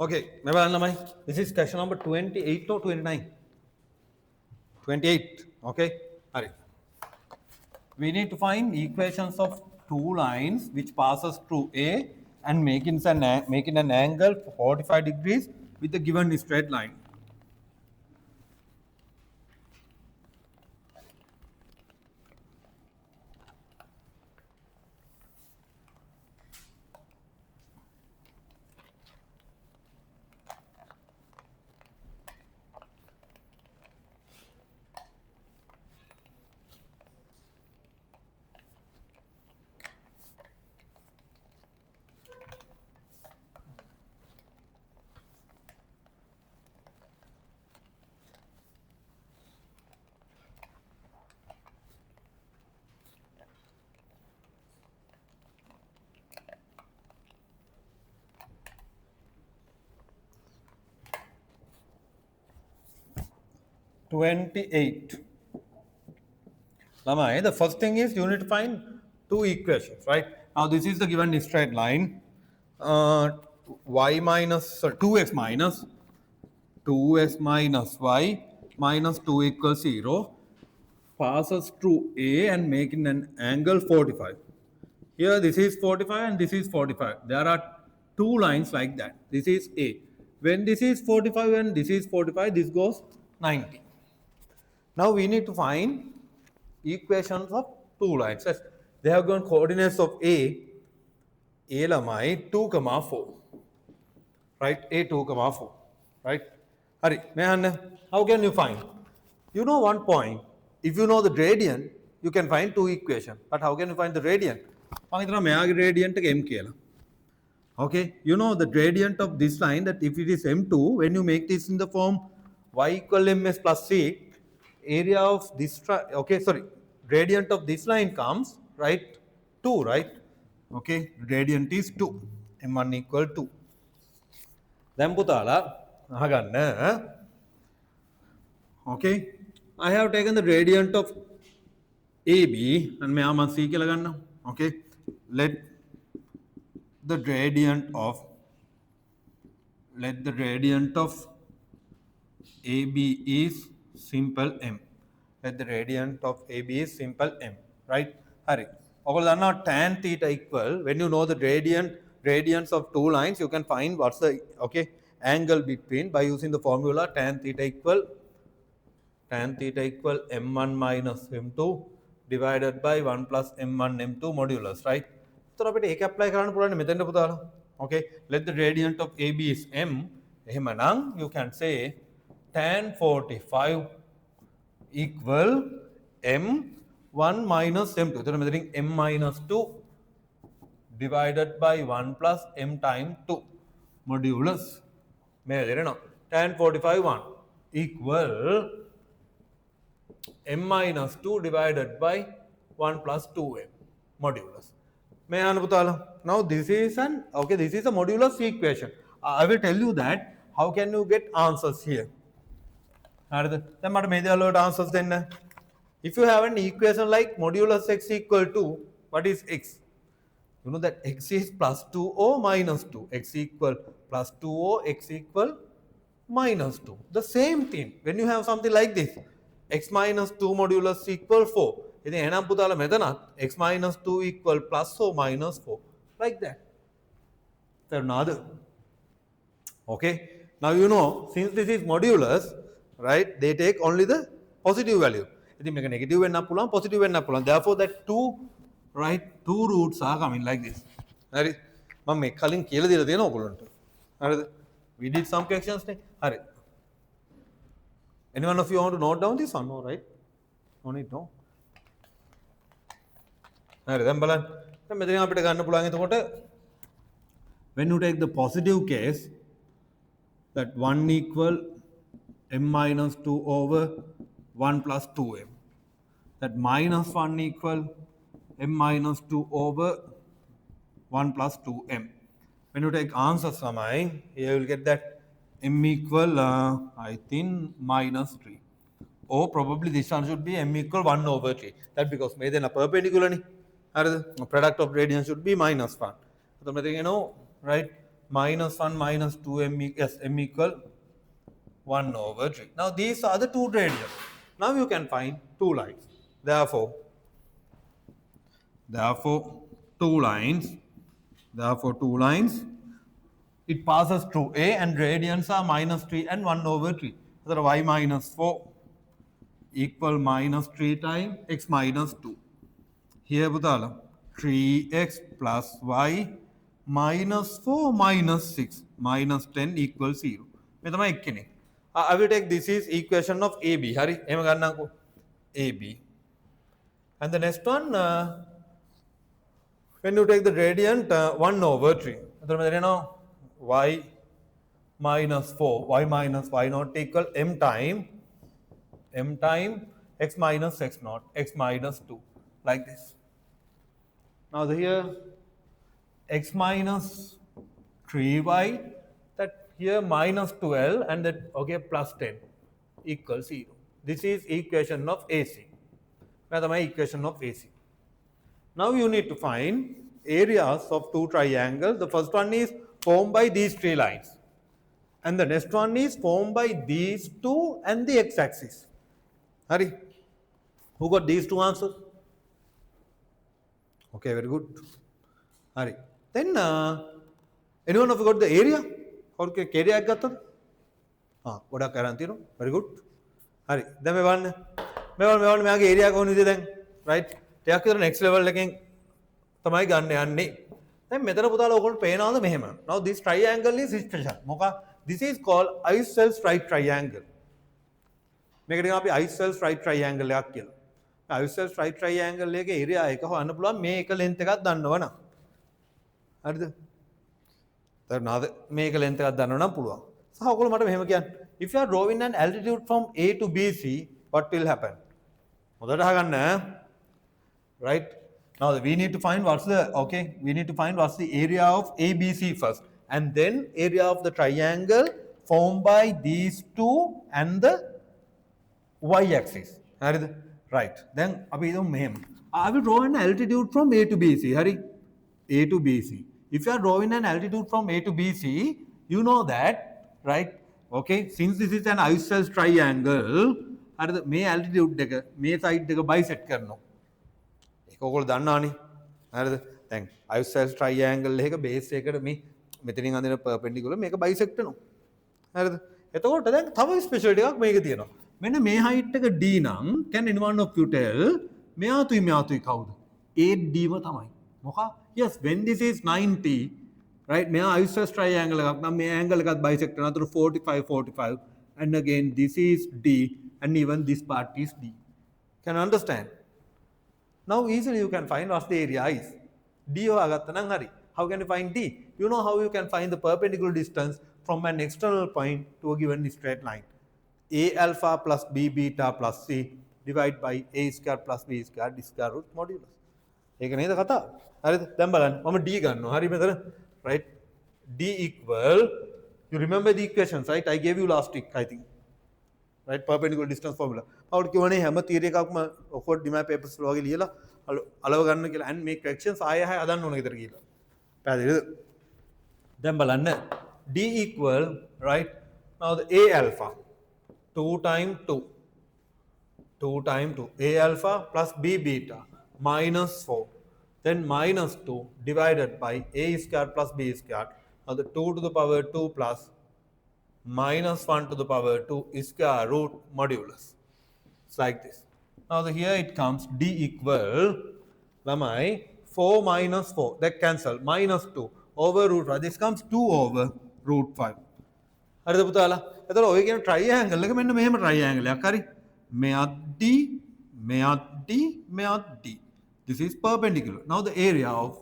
Okay, this is question number 28 or 29? 28. Okay. All right. We need to find equations of two lines which passes through A and making an angle 45 degrees with the given straight line. 28. The first thing is you need to find two equations, right? Now this is the given straight line. Y minus 2x minus 2x minus y minus 2 equals 0 passes through A and making an angle 45. Here this is 45 and this is 45. There are two lines like that. This is A. When this is 45 and this is 45, this goes 90. Now we need to find equations of two lines. They have given coordinates of A lamai 2, 4. Right? A 2, 4. Right? Hari, how can you find? You know one point. If you know the gradient, you can find two equations. But how can you find the gradient? Gradient m. Okay, you know the gradient of this line, that if it is m2, when you make this in the form y equal ms plus c, area of this, gradient of this line comes, right, 2, right? Okay, gradient is 2, m1 equal 2. Then putala, okay, I have taken the gradient of AB and may C ke okay, let the gradient of AB is simple m. Let the gradient of AB is simple m, right? Hari. Not tan theta equal. When you know the gradients of two lines, you can find what's the angle between by using the formula tan theta equal m1 minus m2 divided by 1 plus m1 m2 modulus, right? So we apply okay, let the gradient of AB is m. You can say tan 45 equal m1 minus m2. So measuring m minus 2 divided by 1 plus m times 2 modulus. Tan 45 1 equal m minus 2 divided by 1 plus 2m modulus. Now this is this is a modulus equation. I will tell you that how can you get answers here. Then answers then. If you have an equation like modulus x equal to, what is x? You know that x is plus 2o minus 2. X equal plus 2o, x equal minus 2. The same thing. When you have something like this, x minus 2 modulus equal 4. X minus 2 equal plus or minus 4. Like that. Another. Okay. Now you know, since this is modulus, right, they take only the positive value. Negative and positive and therefore that two roots are coming like this. We did some questions. Anyone of you want to note down this one? No, right? No need, no. When you take the positive case, that 1 equal m minus 2 over 1 plus 2m. That minus 1 equal m minus 2 over 1 plus 2m. When you take answers, here you will get that m equal, I think, minus 3. Or probably this one should be m equal 1 over 3. That because may then a perpendicular, product of gradient should be minus 1. So, you know, right? minus 1 minus 2m, yes, m equal 1 over 3. Now these are the two radius. Now you can find two lines. Therefore, two lines, it passes through A and radians are minus 3 and 1 over 3. So y minus 4 equal minus 3 times x minus 2. Here putala 3x plus y minus 4 minus 6 minus 10 equals 0. මේ තමයි එක්කනේ. I will take this is equation of AB. හරි එහෙම ගන්නම්කෝ AB. And the next one when you take the gradient 1 over 3. එතකොට මෙතන එනවා y minus 4 y minus y naught equal m time x minus x naught x minus 2 like this. Now here x minus 3y, that here minus 12 and that okay plus 10 equals 0. This is equation of AC. That's my equation of AC. Now you need to find areas of two triangles. The first one is formed by these three lines. And the next one is formed by these two and the x-axis. Hari, who got these two answers? Okay, very good. Hari. Then anyone of you got the area? Or area got that? What are karantino? Very good. Hari. Then me one area go then, right? Take the next level again. Tamai ganne anne. Then මෙතන පුතාලා ඔයගොල්ලෝ පේනවාද මෙහෙම. Now this triangle is special. මොකක්? This is called isosceles right triangle. මේකට කියනවා අපි isosceles right triangle එකක් කියලා. isosceles right triangle එකේ area එක හොයන්න පුළුවන් මේ එක length එකක් දන්නවනම්. හරිද? තේරුණාද? මේක length එකක් දන්නවනම් පුළුවන්. සහ ඔයගොල්ලෝ මට මෙහෙම කියන්න. If you are drawing an altitude from A to BC, what will happen? හොඳට අහගන්න. Right? Now we need to find what's the area of ABC first, and then area of the triangle formed by these two and the y-axis. Right. Then I will draw an altitude from A to BC. Hari, A to BC. If you are drawing an altitude from A to BC, you know that, right? Okay. Since this is an isosceles triangle, may altitude may side bisect karno. ඔයගොල්ලෝ දන්නවනේ. හරිද? දැන් isosceles triangle එක base එකට මේ මෙතනින් අඳින perpendicular මේක bisect වෙනවා. හරිද? එතකොට දැන් තව ස්පෙෂල් එකක් මේකේ තියෙනවා. මෙන්න මේ height එක D නම් can anyone of you tell මෙයාතුයි කවුද? 8D ම තමයි. මොකක්? Yes, when this is 90, right? මෙයා isosceles triangle එකක් නම් මේ angle එකත් bisect වෙනවා. අතට 45 and again this is D and even this part is D. Can you understand? Now easily you can find what the area is. D hogagatta nan hari. How can you find D? You know how you can find the perpendicular distance from an external point to a given straight line. A alpha plus B beta plus C divided by A square plus B square D square root modulus. ඒක නේද කතාව? හරිද? දැන් බලන්න. මම D ගන්නවා. හරි මෙතන. Right? D equal, you remember the equations, right? I gave you last week, I think. Right, perpendicular distance formula. අවුත් කියවනේ හැම තියරි එකක්ම ඔක්කොත් ඩිමා පේපර්ස් වල වගේ ලියලා අලව ගන්න කියලා and මේ corrections ආයෙ හදන්න ඕන ගෙදර ගිහලා. පැහැදිලිද? දැන් බලන්න D equal, right? Now the A alpha 2 times 2 A alpha plus B beta minus 4 then minus 2 divided by A square plus B square. Now the 2 to the power 2 plus minus 1 to the power 2 is square root modulus. It's like this. Now here it comes D equal, lamai 4 minus 4, that cancel, minus 2 over root 5. This comes 2 over root 5. හරිද පුතාලා? එතකොට ඔය කියන triangle එක මෙන්න මෙහෙම triangle එකක් හරි. මෙයත් D. This is perpendicular. Now the area of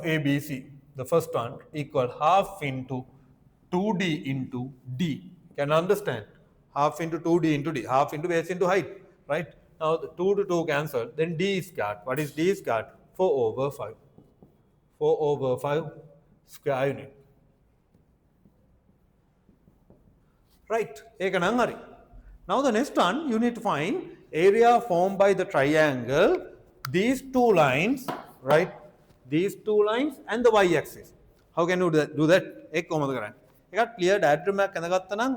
ABC, the first one equal half into 2D into D. Can you understand? Half into 2D into D. Half into base into height. Right? Now the 2 to 2 cancel. Then D is squared. What is D squared? 4 over 5. 4 over 5 square unit. Right? ඒක නම් හරි. Now the next one you need to find area formed by the triangle. These two lines, right? these two lines and the y-axis. How can you do that? एक කොහොමද කරන්නේ? එකක් clear diagram එකක් ඇඳගත්තා නම්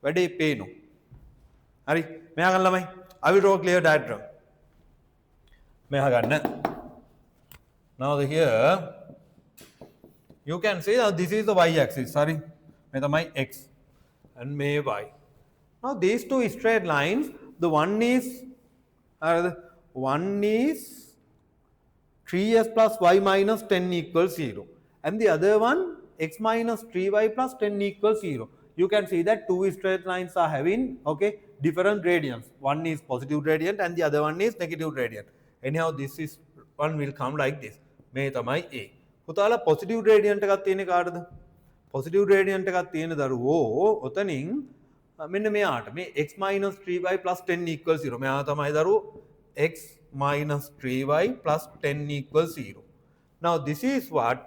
වැඩේ පේනවා. හරි. මෙයා ගන්න ළමයි. I will draw a clear diagram. මෙයා ගන්න. Now here you can see that this is the y-axis. Sorry. මේ තමයි x and may y. Now these two straight lines, the one is 3s plus y minus 10 equals 0 and the other one x minus 3y plus 10 equals 0. You can see that two straight lines are having different gradients. One is positive gradient and the other one is negative gradient. Anyhow, this is one will come like this. මේ තමයි A. පුතාලා positive gradient එකක් තියෙන්නේ කාටද? positive gradient එකක් තියෙන දරුවෝ ඔතනින් මෙන්න මෙයාට මේ x minus 3y plus 10 equals 0. මෙයා තමයි දරුවෝ x minus 3y plus 10 equals 0. Now this is what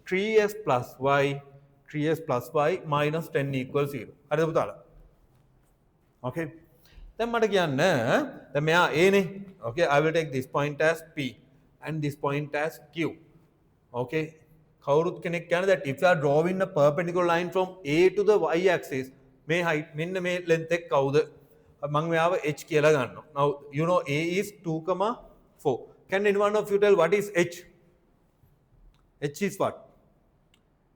3s plus y minus 10 equals 0. හරිද පුතාලා? Okay. දැන් මට කියන්න දැන් මෙයා A නේ. Okay, I will take this point as P and this point as Q. Okay. කවුරුත් කෙනෙක් කියන්නේ that if you are drawing a perpendicular line from A to the y axis මේ height මෙන්න මේ length එක කවුද? මම මෙයාව h කියලා ගන්නවා. Now you know A is 2,4. Can anyone of you tell what is h? H is what?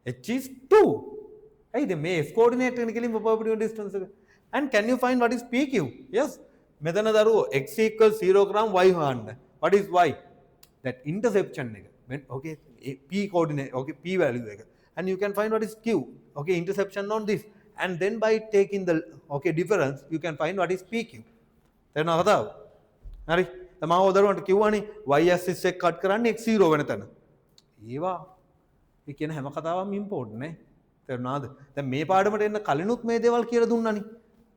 H is 2. Hey, the may f coordinate technically perpendicular distance. And can you find what is PQ? Yes. මෙතන දරුවෝ x equals 0 කරාම y හොයන්න. What is y? That intersection එක. Okay, P coordinate, okay, P value එක. And you can find what is Q. Okay, intersection on this. And then by taking the difference, you can find what is PQ. තේරෙනවද කතාව? හරි. තමා උදරුවන්ට කිව්වනේ y axis එක cut කරන්නේ x0 වෙන තැන. ඒවා මේ කියන හැම කතාවක්ම ඉම්පෝර්ටන්ට් නේ. තේරුණාද? දැන් මේ පාඩමට එන්න කලිනුත් මේ දේවල් කියලා දුන්නානේ.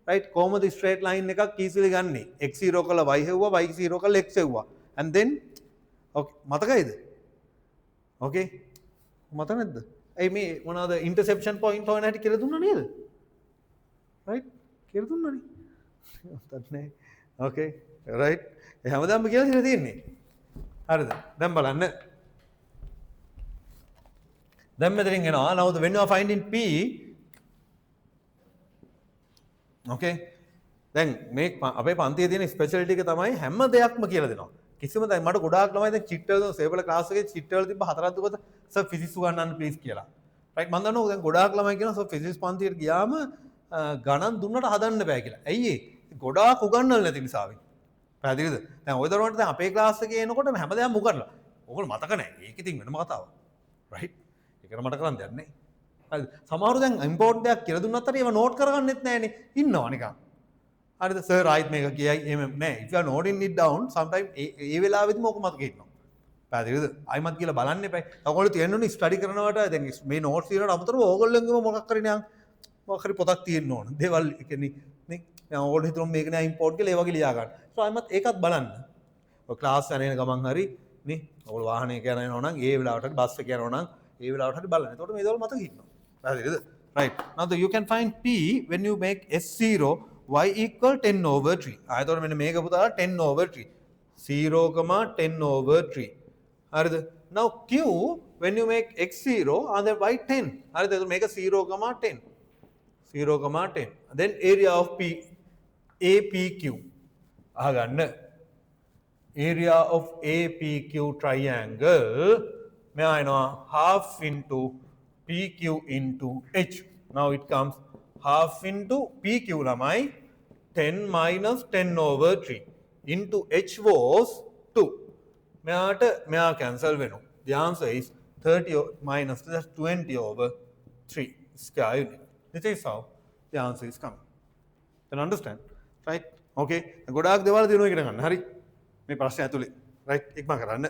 right කොහොමද straight line එකක් easily ගන්නෙ x0 කළා y හෙව්වා y0 කළා x හෙව්වා and then okay මතකයිද okay මතක නැද්ද ඒ මේ මොනවාද interception point හොයන හැටි කියලා දුන්නා නේද right කියලා දුන්නානේ මතක් නැහැ okay right ඒ හැමදාම කියලා දීලා තියෙන්නේ හරිද දැන් බලන්න දැන් මෙතනින් එනවා now when you are finding p okay දැන් මේ අපේ පන්තියේ තියෙන ස්පෙෂලිටි එක තමයි හැම දෙයක්ම කියලා දෙනවා කිසිම දැන් මට ගොඩාක් ළමයි දැන් චිට් වල සේවල ක්ලාස් එකේ චිට් වල තිබ්බ හතරක් දුකද සර් ෆිසික්ස් උගන්වන්න ප්ලීස් කියලා රයිට් මම දන්නවා දැන් ගොඩාක් ළමයි කියනවා සර් ෆිසික්ස් පන්තියට ගියාම ගණන් දුන්නට හදන්න බෑ කියලා ඇයි ඒ ගොඩාක් උගන්වන්න නැති නිසාවෙන් පැහැදිලිද දැන් ඔය දරුවන්ට දැන් අපේ ක්ලාස් එකේ එනකොට හැම දෙයක්ම උගන්වලා ඕගොල්ලෝ මතක නැහැ ඒක ඉතින් වෙනම කතාවක් රයිට් ඒකට මට කරන්න දෙයක් නැහැ හරිද සමහරව දැන් ඉම්පෝර්ට් දෙයක් කියලා දුන්නත් හරි ඒව නෝට් කරගන්නෙත් නැහනේ ඉන්නවා නිකන් හරිද සර් රයිට් මේක කියයි එහෙම නෑ if you are noting it down sometime ඒ වෙලාවෙදිම ඔක මතක හිටිනවා පැහැදිලිද අයිමත් කියලා බලන්න එපා ඔයගොල්ලෝ තියෙනුනේ ස්ටඩි කරනවට දැන් මේ නෝට්ස් තියෙනවට අමතරව ඕගොල්ලෝගෙම මොකක් හරි නිකන් මොකක් හරි පොතක් තියෙන්න ඕන දේවල් කියන්නේ නේ දැන් ඕගොල්ලෝ හිතනවා මේක නෑ ඉම්පෝර්ට් කියලා ඒ වගේ ලියා ගන්න so අයිමත් ඒකත් බලන්න ඔය ක්ලාස් යන ගමන් හරි නේ ඔයගොල්ලෝ වාහනයක යනවා නම් ඒ වෙලාවට හරි බස් එක යනවා නම් ඒ වෙලාවට හරි බලන්න එතකොට මේ දේවල් මතක හිටිනවා පැහැදිලිද right now you can find p when you make s0 y equal 10 over 3 ආයතන මෙන්න මේක පුතාලා 10 over 3 0, 10 over 3 හරිද now q when you make x0 and then y 10 හරිද එතකොට මේක 0, 10 0, 10 then area of p apq අහගන්න area of apq triangle මෙයා එනවා half into pq into h now it comes half into PQ lamai 10 minus 10 over 3 into H was 2. Mea cancel venu. The answer is 30 minus 20 over 3 square unit. This is how the answer is coming. Can you understand? Right? Okay. Godak devala dinu ekata ganna. Hari. Me prashna athule. Right? Ekma karanna.